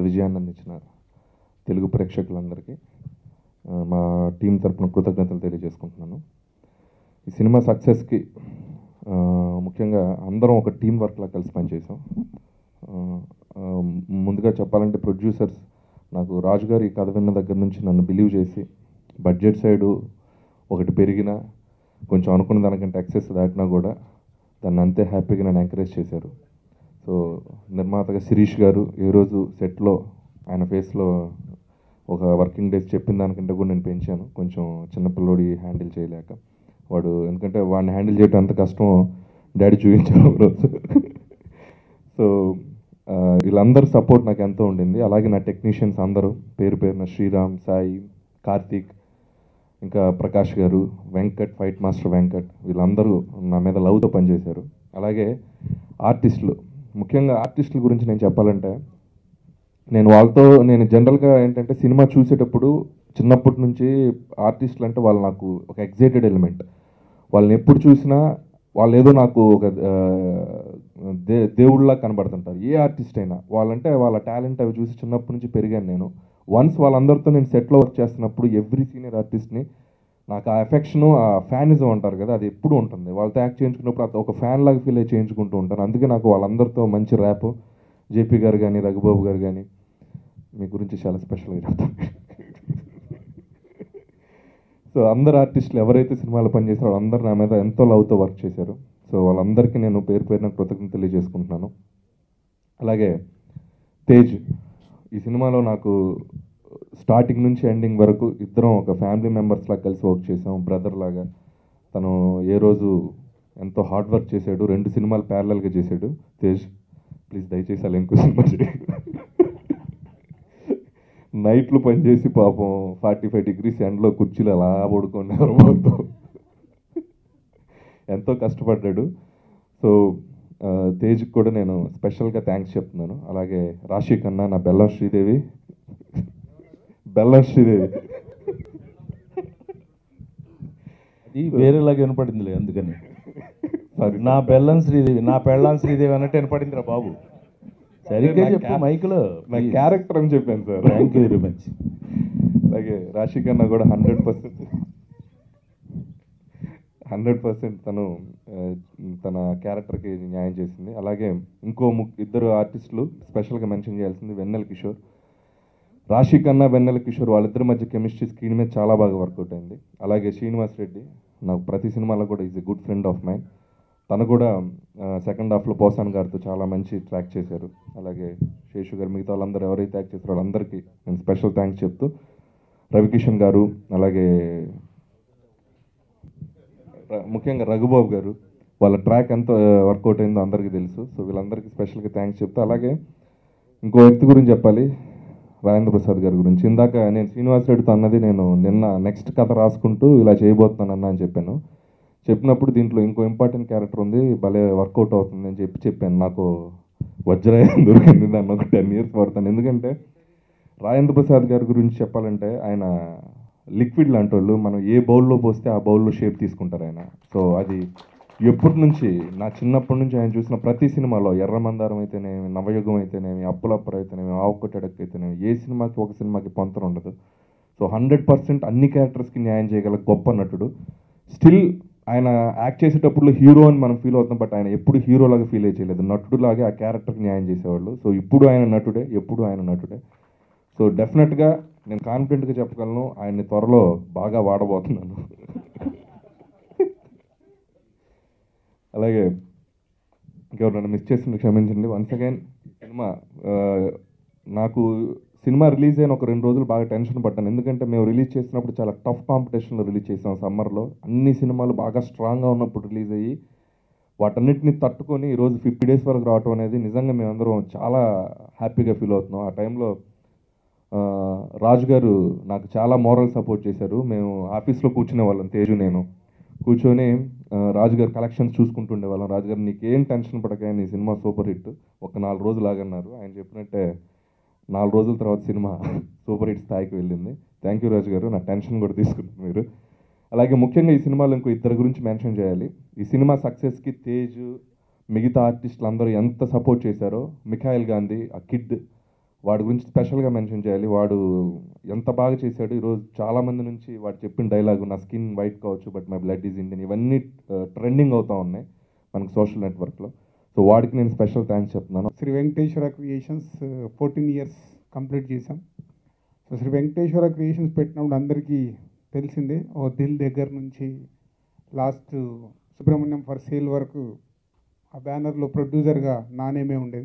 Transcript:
విజయాన్ని అందించిన తెలుగు ప్రేక్షకులందరికీ మా టీం తరపున కృతజ్ఞతలు తెలియజేసుకుంటున్నాను. ఈ సినిమా సక్సెస్కి ముఖ్యంగా అందరం ఒక టీం వర్క్లా కలిసి పనిచేసాం. ముందుగా చెప్పాలంటే ప్రొడ్యూసర్స్ నాకు రాజు గారు ఈ కథ విన్న దగ్గర నుంచి నన్ను బిలీవ్ చేసి బడ్జెట్ సైడు ఒకటి పెరిగినా కొంచెం అనుకున్న దానికంటే ఎక్సెస్ దాటినా కూడా దాన్ని అంతే హ్యాపీగా నన్ను ఎంకరేజ్ చేశారు. సో నిర్మాతగా శిరీష్ గారు ఏ రోజు సెట్లో ఆయన ఫేస్లో ఒక వర్కింగ్ డేస్ చెప్పిన దానికంటే కూడా నేను పెంచాను. కొంచెం చిన్నపిల్లోడి హ్యాండిల్ చేయలేక వాడు, ఎందుకంటే వాడిని హ్యాండిల్ చేయడం అంత కష్టమో డాడీ చూపించారు ఒకరోజు. సో వీళ్ళందరూ సపోర్ట్ నాకు ఎంతో ఉండింది. అలాగే నా టెక్నీషియన్స్ అందరూ పేరు పేరున శ్రీరామ్, సాయి, కార్తీక్, ఇంకా ప్రకాష్ గారు, వెంకట్, ఫైట్ మాస్టర్ వెంకట్, వీళ్ళందరూ నా మీద లవ్తో పనిచేశారు. అలాగే ఆర్టిస్టులు, ముఖ్యంగా ఆర్టిస్టుల గురించి నేను చెప్పాలంటే నేను జనరల్గా ఏంటంటే సినిమా చూసేటప్పుడు చిన్నప్పటి నుంచి ఆర్టిస్టులు అంటే వాళ్ళు నాకు ఒక ఎగ్జైటెడ్ ఎలిమెంట్. వాళ్ళని ఎప్పుడు చూసినా వాళ్ళు ఏదో నాకు ఒక దేవుళ్ళలా కనబడుతుంటారు. ఏ ఆర్టిస్ట్ అయినా వాళ్ళంటే వాళ్ళ టాలెంట్ అవి చూసి చిన్నప్పటి నుంచి పెరిగాను నేను. వన్స్ వాళ్ళందరితో నేను సెట్లో వర్క్ చేస్తున్నప్పుడు ఎవ్రీ సీనియర్ ఆర్టిస్ట్ని నాకు ఆ ఎఫెక్షను, ఆ ఫ్యానిజం అంటారు కదా, అది ఎప్పుడు ఉంటుంది. వాళ్ళతో యాక్ట్ చేయించుకున్నప్పుడు అది ఒక ఫ్యాన్ లాగా ఫీల్ అయ్యి చేయించుకుంటూ ఉంటాను. అందుకే నాకు వాళ్ళందరితో మంచి ర్యాప్. జేపీ గారు కానీ, రఘుబాబు గారు కానీ, మీ గురించి చాలా స్పెషల్గా చెప్తాను. సో అందరు ఆర్టిస్టులు ఎవరైతే సినిమాలో పనిచేసారో వాళ్ళందరూ నా మీద ఎంతో లవ్తో వర్క్ చేశారు. సో వాళ్ళందరికీ నేను పేరు పేరున కృతజ్ఞతలు తెలియజేసుకుంటున్నాను. అలాగే తేజ్, ఈ సినిమాలో నాకు స్టార్టింగ్ నుంచి ఎండింగ్ వరకు ఇద్దరం ఒక ఫ్యామిలీ మెంబర్స్ లాగా కలిసి వర్క్ చేసాం, బ్రదర్ లాగా. తను ఏ రోజు ఎంతో హార్డ్ వర్క్ చేశాడు, 2 సినిమాలు ప్యారలల్గా చేశాడు. తేజ్ ప్లీజ్ దయచేసి అలా ఇంకో సినిమా చేయండి. నైట్లు పనిచేసి పాపం 45 degrees ఎండలో కుర్చీలు అలా పడుకొని మొత్తం ఎంతో కష్టపడ్డాడు. సో తేజ్కి కూడా నేను స్పెషల్గా థ్యాంక్స్ చెప్తున్నాను. అలాగే రాశి కన్నా, నా బెల్లం శ్రీదేవి అది వేరేలాగా వినపడిందిలే, అందుకని నా బెల్లం శ్రీదేవి, నా పెళ్ళాం శ్రీదేవి అన్నట్టు వినపడిందిరా బాబు. సరిగ్గా చెప్పు మైక్లో. నా క్యారెక్టర్ అని చెప్పాను sir. Thank you very much. అలాగే రాశి కన్నా కూడా 100% తను తన క్యారెక్టర్కి న్యాయం చేసింది. అలాగే ఇంకో ఇద్దరు ఆర్టిస్టులు స్పెషల్గా మెన్షన్ చేయాల్సింది వెన్నెల కిషోర్. రాశి కన్నా వెన్నెల కిషోర్ వాళ్ళిద్దరి మధ్య కెమిస్ట్రీ స్క్రీన్ మీద చాలా బాగా వర్కౌట్ అయింది. అలాగే శ్రీనివాస్ రెడ్డి నాకు ప్రతి సినిమాలో కూడా is a good friend of mine. తను కూడా సెకండ్ హాఫ్లో పోసాన్ గారితో చాలా మంచి ట్రాక్ చేశారు. అలాగే శేషు గారు, మిగతా వాళ్ళందరూ ఎవరైతే యాక్ట్ చేస్తారో వాళ్ళందరికీ నేను స్పెషల్ థ్యాంక్స్ చెప్తూ, రవికిషన్ గారు, అలాగే ముఖ్యంగా రఘుబాబు గారు, వాళ్ళ ట్రాక్ ఎంత వర్కౌట్ అయిందో అందరికీ తెలుసు. సో వీళ్ళందరికీ స్పెషల్గా థ్యాంక్స్ చెప్తూ, అలాగే ఇంకో వ్యక్తి గురించి చెప్పాలి, రాజేంద్ర ప్రసాద్ గారి గురించి. ఇందాక నేను శ్రీనివాస్ రెడ్డితో అన్నది, నేను నిన్న నెక్స్ట్ కథ రాసుకుంటూ ఇలా చేయబోతున్నాను అని చెప్పాను. చెప్పినప్పుడు దీంట్లో ఇంకో ఇంపార్టెంట్ క్యారెక్టర్ ఉంది, భలే వర్కౌట్ అవుతుంది అని చెప్పాను. నాకు వజ్రాయం దొరికింది, దాన్ని ఒక 10 years పడతాను. ఎందుకంటే రాజేంద్ర ప్రసాద్ గారి గురించి చెప్పాలంటే ఆయన లిక్విడ్ లాంటి వాళ్ళు. మనం ఏ బౌల్లో పోస్తే ఆ బౌల్లో షేప్ తీసుకుంటారు ఆయన. సో అది ఎప్పటి నుంచి, నా చిన్నప్పటి నుంచి ఆయన చూసిన ప్రతి సినిమాలో, ఎర్రమందారం అయితేనేమి, నవయుగం అయితేనేమి, అప్పులప్పర్ అయితేనేమి, ఆవుకొట్టడక్ అయితేనేమి, ఏ సినిమాకి ఒక సినిమాకి పొంతన ఉండదు. సో 100% అన్ని క్యారెక్టర్స్కి న్యాయం చేయగల గొప్ప నటుడు. స్టిల్ ఆయన యాక్ట్ చేసేటప్పుడు హీరో అని మనం ఫీల్ అవుతాం, బట్ ఆయన ఎప్పుడు హీరోలాగా ఫీల్ చేయలేదు, నటుడులాగే ఆ క్యారెక్టర్కి న్యాయం చేసేవాళ్ళు. సో ఇప్పుడు ఆయన నటుడే, ఎప్పుడు ఆయన నటుడే. సో డెఫినెట్గా నేను కాన్ఫిడెంట్గా చెప్పగలను, ఆయన్ని త్వరలో బాగా వాడబోతున్నాను. అలాగే ఇంకెవరైనా మిస్ చేసింది క్షమించండి. వన్స్ అగైన్ సినిమా నాకు సినిమా రిలీజ్ అయిన ఒక 2 రోజులు బాగా టెన్షన్ పడ్డాను. ఎందుకంటే మేము రిలీజ్ చేసినప్పుడు చాలా టఫ్ కాంపిటీషన్లో రిలీజ్ చేసాం. సమ్మర్లో అన్ని సినిమాలు బాగా స్ట్రాంగ్గా ఉన్నప్పుడు రిలీజ్ అయ్యి వాటన్నిటిని తట్టుకొని ఈరోజు 50 days వరకు రావటం అనేది నిజంగా మేమందరం చాలా హ్యాపీగా ఫీల్ అవుతున్నాం. ఆ టైంలో రాజు గారు నాకు చాలా మోరల్ సపోర్ట్ చేశారు. మేము ఆఫీస్లో కూర్చునే వాళ్ళం, తేజు నేను కూర్చొని రాజు గారు కలెక్షన్స్ చూసుకుంటుండే వాళ్ళం. రాజు గారు నీకేం టెన్షన్ పడక, నీ సినిమా సూపర్ హిట్, ఒక 4 రోజులు ఆగన్నారు. ఆయన చెప్పినట్టే 4 రోజుల తర్వాత సినిమా సూపర్ హిట్ స్థాయికి వెళ్ళింది. థ్యాంక్ యూ రాజు గారు, నా టెన్షన్ కూడా తీసుకున్నారు మీరు. అలాగే ముఖ్యంగా ఈ సినిమాలో ఇంకో ఇద్దరు గురించి మెన్షన్ చేయాలి. ఈ సినిమా సక్సెస్కి తేజ్, మిగతా ఆర్టిస్టులు అందరూ ఎంత సపోర్ట్ చేశారో. మిఖాయిల్ గాంధీ, ఆ కిడ్, వాడి గురించి స్పెషల్గా మెన్షన్ చేయాలి. వాడు ఎంత బాగా చేశాడు. ఈరోజు చాలామంది నుంచి వాడు చెప్పిన డైలాగు నా స్కిన్ వైట్ కావచ్చు but my blood is Indian, ఇవన్నీ ట్రెండింగ్ అవుతూ ఉన్నాయి మనకు సోషల్ నెట్వర్క్లో. సో వాడికి నేను స్పెషల్ థ్యాంక్స్ చెప్తున్నాను. Shri Venkateswara creations 14 years complete చేసాం. సో శ్రీ వెంకటేశ్వర క్రియేషన్స్ పెట్టినప్పుడు అందరికీ తెలిసిందే, ఓ దిల్ దగ్గర నుంచి లాస్ట్ సుబ్రహ్మణ్యం ఫర్ సేల్ వరకు ఆ బ్యానర్లో ప్రొడ్యూసర్గా నా నేమే ఉండేది.